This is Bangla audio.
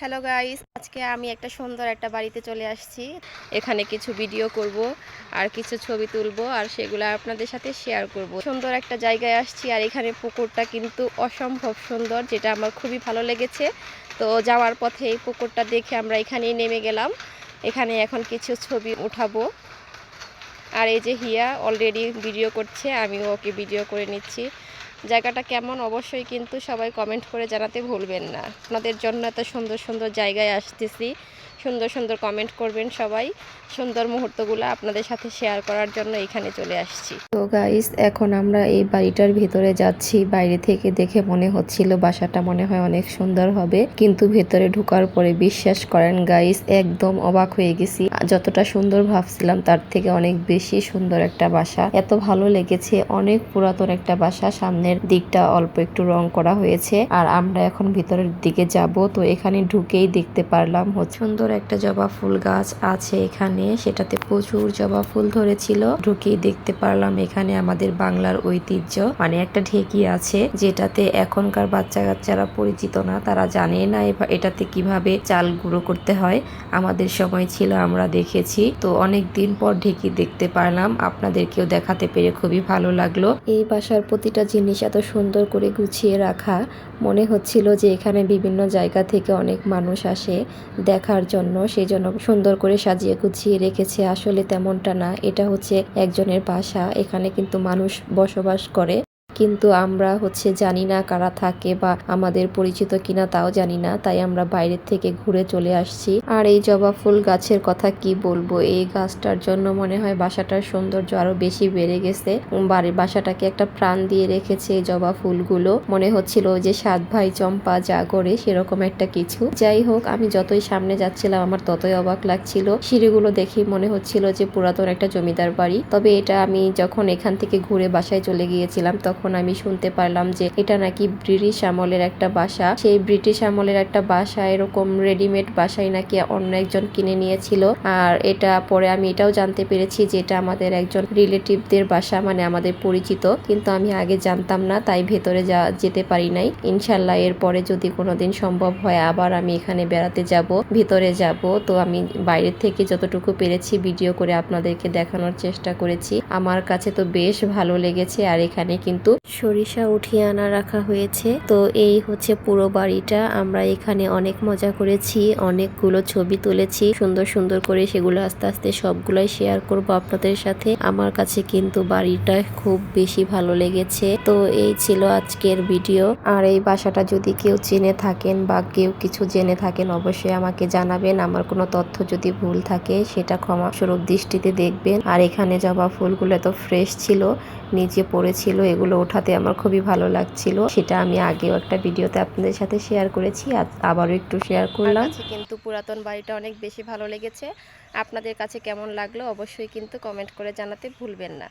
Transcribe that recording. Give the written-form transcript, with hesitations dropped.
হ্যালো গাইস, আজকে আমি একটা সুন্দর একটা বাড়িতে চলে আসছি। এখানে কিছু ভিডিও করব আর কিছু ছবি তুলবো আর সেগুলো আপনাদের সাথে শেয়ার করব। সুন্দর একটা জায়গায় আসছি আর এখানে পুকুরটা কিন্তু অসম্ভব সুন্দর, যেটা আমার খুবই ভালো লেগেছে। তো যাওয়ার পথে এই পুকুরটা দেখে আমরা এখানেই নেমে গেলাম। এখানে এখন কিছু ছবি উঠাবো। আর এই যে হিয়া অলরেডি ভিডিও করছে, আমিও ওকে ভিডিও করে নিচ্ছি। জায়গাটা কেমন অবশ্যই কিন্তু সবাই কমেন্ট করে জানাতে ভুলবেন না। আপনাদের জন্য এত সুন্দর সুন্দর জায়গায় আসতেছি, সুন্দর সুন্দর কমেন্ট করবেন সবাই। সুন্দর মুহূর্তগুলো আপনাদের সাথে শেয়ার করার জন্য এখানে চলে আসছি। তো গাইস, এখন আমরা এই বাড়িটার ভিতরে যাচ্ছি। বাইরে থেকে দেখে মনে হচ্ছিল বাসাটা মনে হয় অনেক সুন্দর হবে, কিন্তু ভেতরে ঢোকার পরে বিশ্বাস করেন গাইস, একদম অবাক হয়ে গেছি। যতটা সুন্দর ভাবছিলাম তার থেকে অনেক বেশি সুন্দর একটা বাসা। এত ভালো লেগেছে, অনেক পুরাতন একটা বাসা। সামনের দিকটা অল্প একটু রং করা হয়েছে আর আমরা এখন ভিতরের দিকে যাব। তো এখানে ঢুকেই দেখতে পারলাম সুন্দর একটা জবা ফুল গাছ আছে এখানে, সেটাতে প্রচুর জবা ফুল ধরেছিল। ঢুকেই দেখতে পারলাম এখানে আমাদের বাংলার ঐতিহ্য, মানে একটা ঢেকি আছে, যেটাতে এখনকার বাচ্চা কাচ্চারা পরিচিত না, তারা জানে না এটাতে কিভাবে চাল গুঁড়ো করতে হয়। আমাদের সময় ছিল, আমরা দেখেছি। তো অনেক দিন পর ঢেকি দেখতে পারলাম, আপনাদেরকেও দেখাতে পেরে খুবই ভালো লাগলো। এই বাসার প্রতিটা জিনিস এত সুন্দর করে গুছিয়ে রাখা, মনে হচ্ছিল যে এখানে বিভিন্ন জায়গা থেকে অনেক মানুষ আসে দেখার জন্য, সেই জন্য সুন্দর করে সাজিয়ে গুছিয়ে রেখেছে। আসলে তেমনটা না, এটা হচ্ছে একজনের বাসা, এখানে কিন্তু মানুষ বসবাস করে, কিন্তু আমরা জানি না কারা থাকে বা আমাদের পরিচিত কিনা তাও জানি না, তাই আমরা বাইরের থেকে ঘুরে চলে আসছি। আর এই জবা ফুল গাছের কথা কি বলবো, এই গাছটার জন্য মনে হয় বাসাটার সৌন্দর্য আরো বেশি বেড়ে গেছে। বাসাটাকে একটা প্রাণ দিয়ে রেখেছে এই জবা ফুলগুলো। মনে হচ্ছিল যে 7 ভাই চম্পা জাগরে, সেরকম একটা কিছু। যাই হোক, আমি যতই সামনে যাচ্ছিলাম আমার ততই অবাক লাগছিল। সিঁড়িগুলো দেখে মনে হচ্ছিল যে পুরাতন একটা জমিদার বাড়ি। তবে এটা আমি যখন এখান থেকে ঘুরে বাসায় চলে গিয়েছিলাম তখন আমি শুনতে পারলাম যে এটা নাকি ব্রিটিশ আমলের একটা বাসা। সেই ব্রিটিশ আমলের একটা বাসা, এরকম রেডিমেড বাসাই নাকি অন্য একজন কিনে নিয়েছিল। আর এটা পরে আমি এটাও জানতে পেরেছি যে এটা আমাদের একজন রিলেটিভদের বাসা, মানে আমাদের পরিচিত, কিন্তু আমি আগে জানতাম না, তাই ভেতরে যেতে পারি নাই। ইনশাল্লাহ এরপরে যদি কোনোদিন সম্ভব হয় আবার আমি এখানে বেড়াতে যাব, ভিতরে যাব। তো আমি বাইরের থেকে যতটুকু পেরেছি ভিডিও করে আপনাদেরকে দেখানোর চেষ্টা করেছি। আমার কাছে তো বেশ ভালো লেগেছে। আর এখানে কিন্তু সরিষা উঠিয়ে আনা রাখা হয়েছে। তো এই পুরো বাড়িটা। আমরা এখানে অনেক মজা করেছি, অনেকগুলো ছবি তুলেছি সুন্দর সুন্দর করে, সেগুলো আস্তে আস্তে সবগুলাই শেয়ার করব আপনাদের সাথে। আমার কাছে কিন্তু বাড়িটা খুব বেশি ভালো লেগেছে। তো এই ছিল আজকের ভিডিও। আর এই বাসাটা যদি কেউ চিনে থাকেন বা কেউ কিছু জেনে থাকেন অবশ্যই আমাকে জানাবেন। আমার কোনো তথ্য যদি ভুল থাকে সেটা ক্ষমা স্বরূপ দৃষ্টিতে দেখবেন। আর এখানে জবা ফুলগুলো এত ফ্রেশ ছিল, নিচে পড়েছিল, এগুলো ওঠাতে আমার খুবই ভালো লাগছিল। সেটা আমি আগেও একটা ভিডিওতে আপনাদের সাথে শেয়ার করেছি, আবারও একটু শেয়ার করলাম। কিন্তু পুরাতন বাড়িটা অনেক বেশি ভালো লেগেছে। আপনাদের কাছে কেমন লাগলো অবশ্যই কিন্তু কমেন্ট করে জানাতে ভুলবেন না।